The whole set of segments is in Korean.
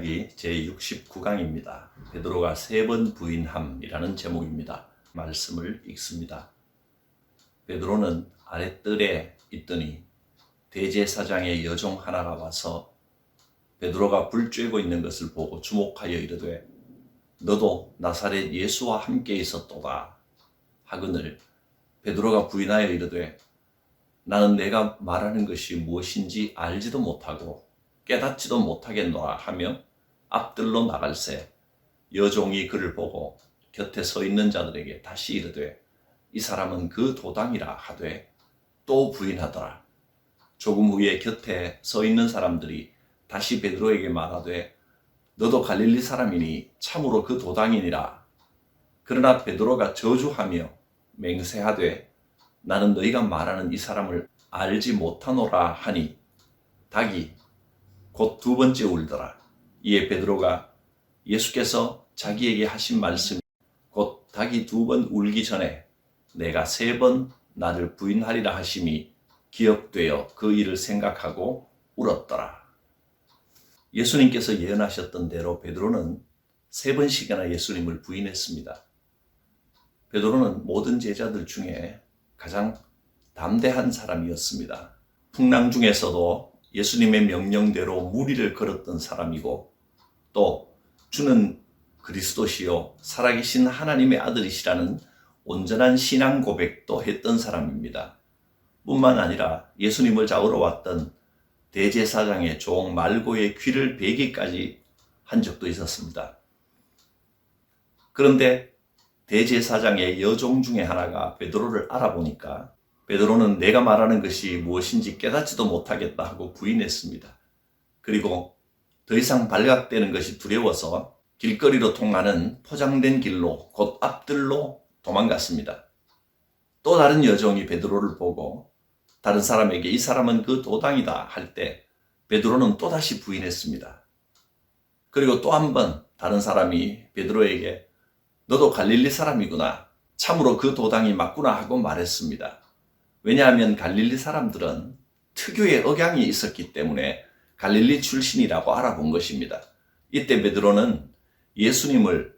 이야기 제69강입니다. 베드로가 3번 부인함이라는 제목입니다. 말씀을 읽습니다. 베드로는 아랫뜰에 있더니 대제사장의 여종 하나가 와서 베드로가 불 쬐고 있는 것을 보고 주목하여 이르되 너도 나사렛 예수와 함께 있었도다 하거늘 베드로가 부인하여 이르되 나는 내가 말하는 것이 무엇인지 알지도 못하고 깨닫지도 못하겠노라 하며 앞뜰로 나갈새 여종이 그를 보고 곁에 서 있는 자들에게 다시 이르되 이 사람은 그 도당이라 하되 또 부인하더라. 조금 후에 곁에 서 있는 사람들이 다시 베드로에게 말하되 너도 갈릴리 사람이니 참으로 그 도당이니라. 그러나 베드로가 저주하며 맹세하되 나는 너희가 말하는 이 사람을 알지 못하노라 하니 닭이 곧 2번째 울더라. 이에 베드로가 예수께서 자기에게 하신 말씀이 곧 닭이 2번 울기 전에 내가 3번 나를 부인하리라 하심이 기억되어 그 일을 생각하고 울었더라. 예수님께서 예언하셨던 대로 베드로는 3번씩이나 예수님을 부인했습니다. 베드로는 모든 제자들 중에 가장 담대한 사람이었습니다. 풍랑 중에서도 예수님의 명령대로 무리를 걸었던 사람이고 또 주는 그리스도시요 살아계신 하나님의 아들이시라는 온전한 신앙 고백도 했던 사람입니다. 뿐만 아니라 예수님을 잡으러 왔던 대제사장의 종 말고의 귀를 베기까지 한 적도 있었습니다. 그런데 대제사장의 여종 중에 하나가 베드로를 알아보니까 베드로는 내가 말하는 것이 무엇인지 깨닫지도 못하겠다 하고 부인했습니다. 그리고 더 이상 발각되는 것이 두려워서 길거리로 통하는 포장된 길로 곧 앞뜰로 도망갔습니다. 또 다른 여종이 베드로를 보고 다른 사람에게 이 사람은 그 도당이다 할 때 베드로는 또다시 부인했습니다. 그리고 또 한 번 다른 사람이 베드로에게 너도 갈릴리 사람이구나. 참으로 그 도당이 맞구나 하고 말했습니다. 왜냐하면 갈릴리 사람들은 특유의 억양이 있었기 때문에 갈릴리 출신이라고 알아본 것입니다. 이때 베드로는 예수님을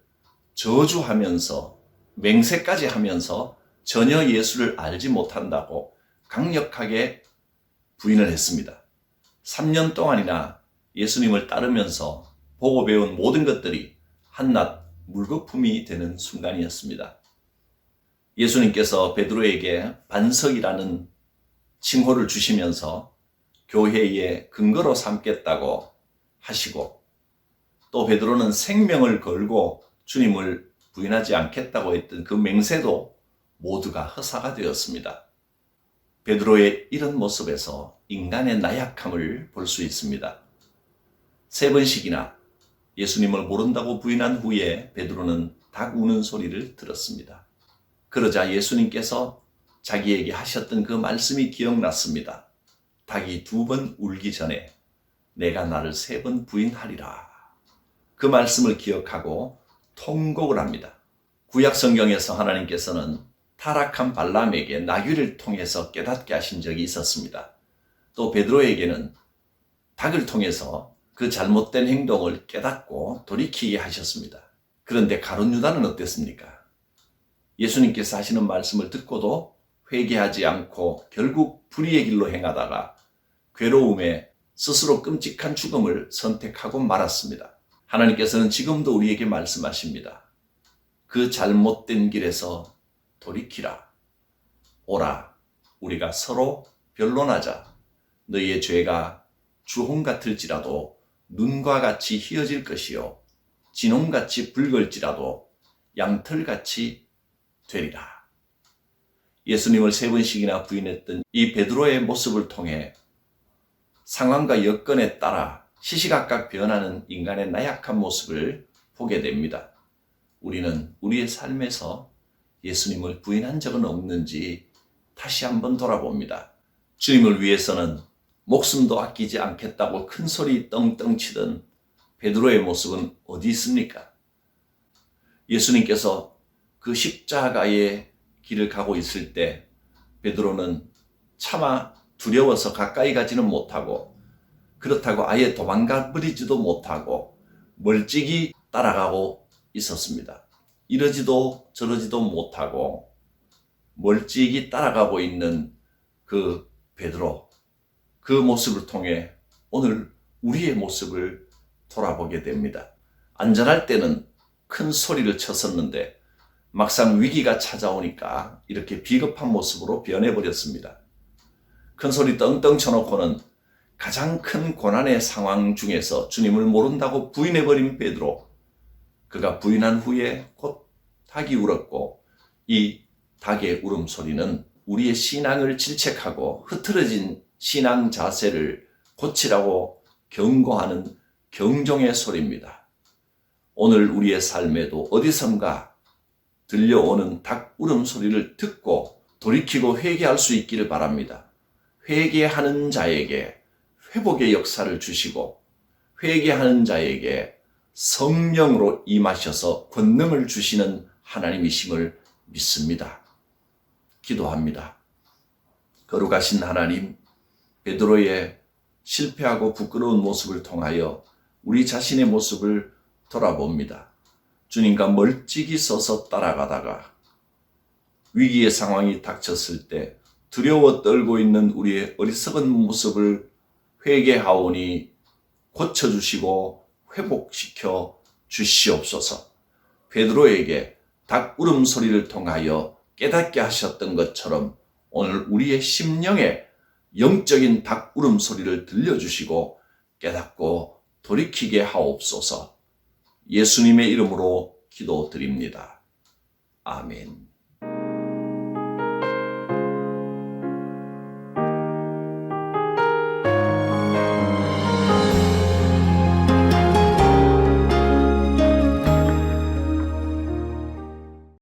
저주하면서 맹세까지 하면서 전혀 예수를 알지 못한다고 강력하게 부인을 했습니다. 3년 동안이나 예수님을 따르면서 보고 배운 모든 것들이 한낱 물거품이 되는 순간이었습니다. 예수님께서 베드로에게 반석이라는 칭호를 주시면서 교회의 근거로 삼겠다고 하시고 또 베드로는 생명을 걸고 주님을 부인하지 않겠다고 했던 그 맹세도 모두가 허사가 되었습니다. 베드로의 이런 모습에서 인간의 나약함을 볼 수 있습니다. 3번씩이나 예수님을 모른다고 부인한 후에 베드로는 닭 우는 소리를 들었습니다. 그러자 예수님께서 자기에게 하셨던 그 말씀이 기억났습니다. 닭이 2번 울기 전에 내가 나를 3번 부인하리라. 그 말씀을 기억하고 통곡을 합니다. 구약 성경에서 하나님께서는 타락한 발람에게 나귀를 통해서 깨닫게 하신 적이 있었습니다. 또 베드로에게는 닭을 통해서 그 잘못된 행동을 깨닫고 돌이키게 하셨습니다. 그런데 가룟 유다는 어땠습니까? 예수님께서 하시는 말씀을 듣고도 회개하지 않고 결국 불의의 길로 행하다가 괴로움에 스스로 끔찍한 죽음을 선택하고 말았습니다. 하나님께서는 지금도 우리에게 말씀하십니다. 그 잘못된 길에서 돌이키라. 오라. 우리가 서로 변론하자. 너희의 죄가 주홍 같을지라도 눈과 같이 희어질 것이요 진홍같이 붉을지라도 양털같이 되리라. 예수님을 3번씩이나 부인했던 이 베드로의 모습을 통해 상황과 여건에 따라 시시각각 변하는 인간의 나약한 모습을 보게 됩니다. 우리는 우리의 삶에서 예수님을 부인한 적은 없는지 다시 한번 돌아봅니다. 주님을 위해서는 목숨도 아끼지 않겠다고 큰 소리 떵떵 치던 베드로의 모습은 어디 있습니까? 예수님께서 그 십자가의 길을 가고 있을 때 베드로는 차마 두려워서 가까이 가지는 못하고 그렇다고 아예 도망가 버리지도 못하고 멀찍이 따라가고 있었습니다. 이러지도 저러지도 못하고 멀찍이 따라가고 있는 그 베드로, 그 모습을 통해 오늘 우리의 모습을 돌아보게 됩니다. 안전할 때는 큰 소리를 쳤었는데 막상 위기가 찾아오니까 이렇게 비겁한 모습으로 변해버렸습니다. 큰 소리 떵떵 쳐놓고는 가장 큰 고난의 상황 중에서 주님을 모른다고 부인해버린 베드로, 그가 부인한 후에 곧 닭이 울었고, 이 닭의 울음소리는 우리의 신앙을 질책하고 흐트러진 신앙 자세를 고치라고 경고하는 경종의 소리입니다. 오늘 우리의 삶에도 어디선가 들려오는 닭 울음소리를 듣고 돌이키고 회개할 수 있기를 바랍니다. 회개하는 자에게 회복의 역사를 주시고 회개하는 자에게 성령으로 임하셔서 권능을 주시는 하나님이심을 믿습니다. 기도합니다. 거룩하신 하나님, 베드로의 실패하고 부끄러운 모습을 통하여 우리 자신의 모습을 돌아봅니다. 주님과 멀찍이 서서 따라가다가 위기의 상황이 닥쳤을 때 두려워 떨고 있는 우리의 어리석은 모습을 회개하오니 고쳐주시고 회복시켜 주시옵소서. 베드로에게 닭 울음소리를 통하여 깨닫게 하셨던 것처럼 오늘 우리의 심령에 영적인 닭 울음소리를 들려주시고 깨닫고 돌이키게 하옵소서. 예수님의 이름으로 기도드립니다. 아멘.